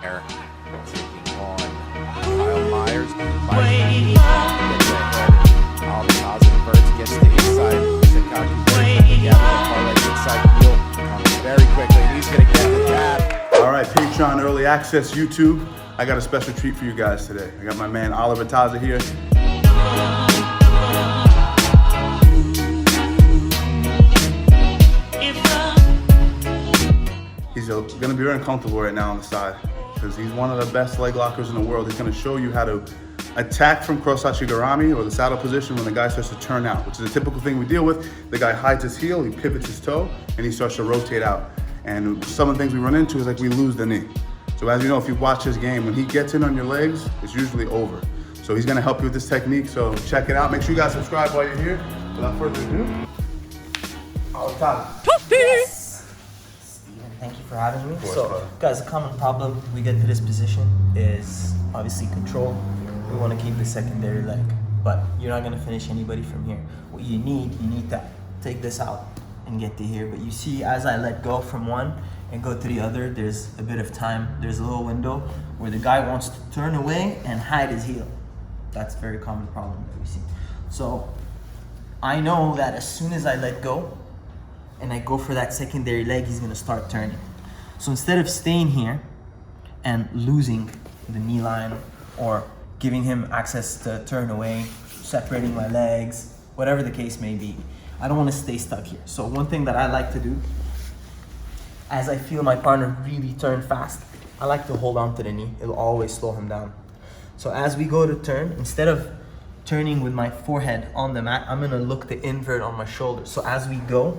Danaher taking on Kyle Myers. Oliver Taza inverts, gets the inside. Sakaki very quickly, gathers up parlay inside heel. Comes very quickly, and he's going to get the jab. All right, Patreon Early Access YouTube. I got a special treat for you guys today. I got my man Oliver Taza here. He's going to be very uncomfortable right now on the side because he's one of the best leg lockers in the world. He's going to show you how to attack from cross Ashi Garami or the saddle position when the guy starts to turn out, which is a typical thing we deal with. The guy hides his heel, he pivots his toe, and he starts to rotate out. And some of the things we run into is like we lose the knee. So as you know, if you watch his game, when he gets in on your legs, it's usually over. So he's going to help you with this technique. So check it out. Make sure you guys subscribe while you're here. Without further ado, Oliver Taza. Yes. Steven, thank you for having me. So, guys, a common problem we get to this position is obviously control. We want to keep the secondary leg, but you're not going to finish anybody from here. What you need to take this out and get to here. But you see, as I let go from one and go to the other, there's a bit of time. There's a little window where the guy wants to turn away and hide his heel. That's a very common problem that we see. So I know that as soon as I let go and I go for that secondary leg, he's going to start turning. So instead of staying here and losing the knee line or giving him access to turn away, separating my legs, whatever the case may be, I don't want to stay stuck here. So one thing that I like to do, as I feel my partner really turn fast, I like to hold on to the knee. It'll always slow him down. So as we go to turn, instead of turning with my forehead on the mat, I'm gonna look to invert on my shoulder. So as we go,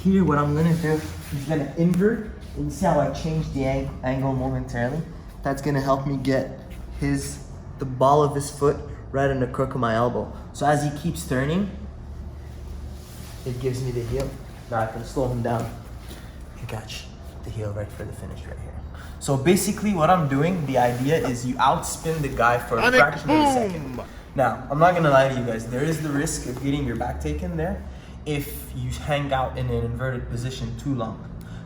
here what I'm gonna do is gonna invert, and you see how I change the angle momentarily? That's gonna help me get the ball of his foot right in the crook of my elbow. So as he keeps turning, it gives me the heel. Now I can slow him down and catch the heel right for the finish right here. So basically what I'm doing, the idea is you outspin the guy for a fraction of a second. Now, I'm not gonna lie to you guys, there is the risk of getting your back taken there if you hang out in an inverted position too long.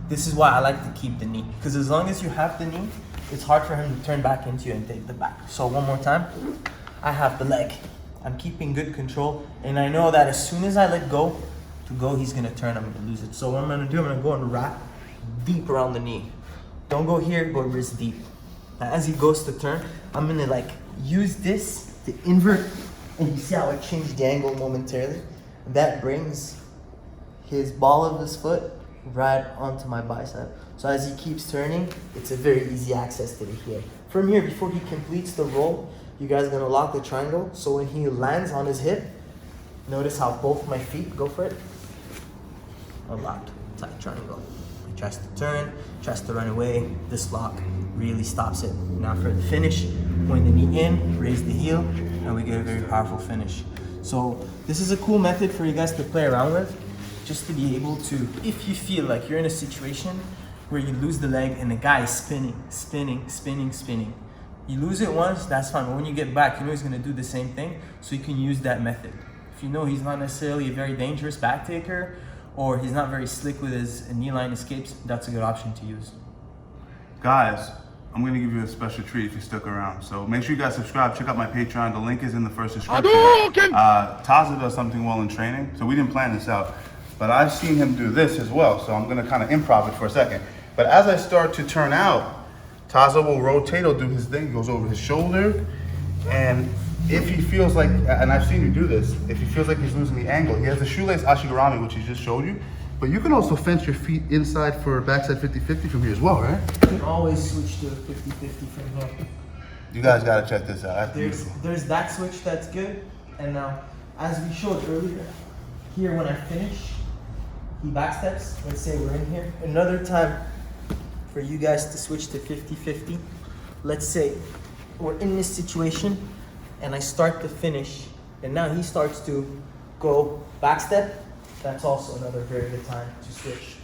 This is why I like to keep the knee, because as long as you have the knee, it's hard for him to turn back into you and take the back. So one more time, I have the leg. I'm keeping good control, and I know that as soon as I let go, he's gonna turn, I'm gonna lose it. So what I'm gonna do, I'm gonna go and wrap deep around the knee. Don't go here, go wrist deep. Now as he goes to turn, I'm gonna like use this to invert, and you see how I change the angle momentarily? That brings his ball of his foot right onto my bicep. So as he keeps turning, it's a very easy access to the heel. From here, before he completes the roll, you guys are gonna lock the triangle. So when he lands on his hip, notice how both my feet, go for it, are locked, tight triangle. He tries to turn, tries to run away. This lock really stops it. Now for the finish, point the knee in, raise the heel, and we get a very powerful finish. So this is a cool method for you guys to play around with, just to be able to, if you feel like you're in a situation where you lose the leg and the guy is spinning. You lose it once, that's fine, but when you get back, you know he's gonna do the same thing, so you can use that method. If you know he's not necessarily a very dangerous back taker, or he's not very slick with his knee line escapes, that's a good option to use. Guys, I'm going to give you a special treat if you stuck around. So make sure you guys subscribe. Check out my Patreon. The link is in the first description. Taza does something well in training, so we didn't plan this out. But I've seen him do this as well, so I'm going to kind of improv it for a second. But as I start to turn out, Taza will rotate, he'll do his thing, he goes over his shoulder, and if he feels like, and I've seen you do this, if he feels like he's losing the angle, he has the shoelace Ashi Garami, which he just showed you, but you can also fence your feet inside for backside 50-50 from here as well, right? You can always switch to a 50-50 from here. You guys gotta check this out, that's beautiful. There's that switch that's good, and now, as we showed earlier, here when I finish, he backsteps, let's say we're in here. Another time for you guys to switch to 50-50, let's say we're in this situation, and I start to finish, and now he starts to go backstep, that's also another very good time to switch.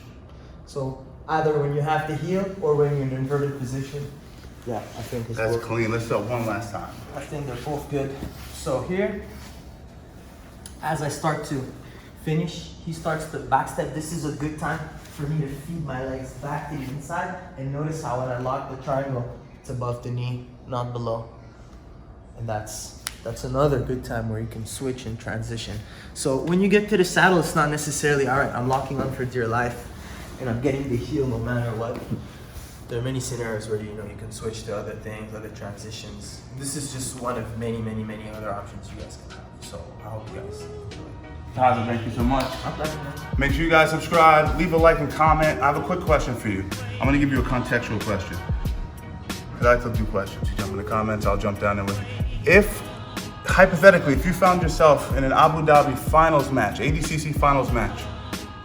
So either when you have the heel or when you're in an inverted position, yeah, I think it's That's clean. Let's do it one last time. I think they're both good. So here, as I start to finish, he starts to backstep. This is a good time for me to feed my legs back to the inside. And notice how when I lock the triangle, it's above the knee, not below. And that's another good time where you can switch and transition. So when you get to the saddle, it's not necessarily, all right, I'm locking on for dear life and I'm getting the heel no matter what. There are many scenarios where you can switch to other things, other transitions. This is just one of many, many, many other options you guys can have. So I hope you guys enjoy. Taza, thank you so much. My pleasure, man. Make sure you guys subscribe, leave a like and comment. I have a quick question for you. I'm gonna give you a contextual question. Because I took 2 questions. You jump in the comments, I'll jump down there with you. If, hypothetically, if you found yourself in an Abu Dhabi finals match, ADCC finals match,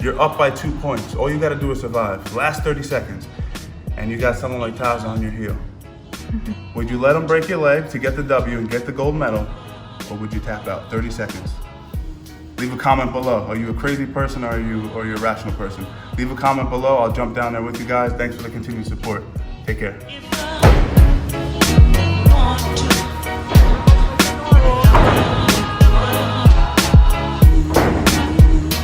you're up by 2 points. All you gotta do is survive. Last 30 seconds. And you got someone like Taza on your heel. Would you let him break your leg to get the W and get the gold medal? Or would you tap out? 30 seconds. Leave a comment below. Are you a crazy person or are you a rational person? Leave a comment below. I'll jump down there with you guys. Thanks for the continued support. Take care.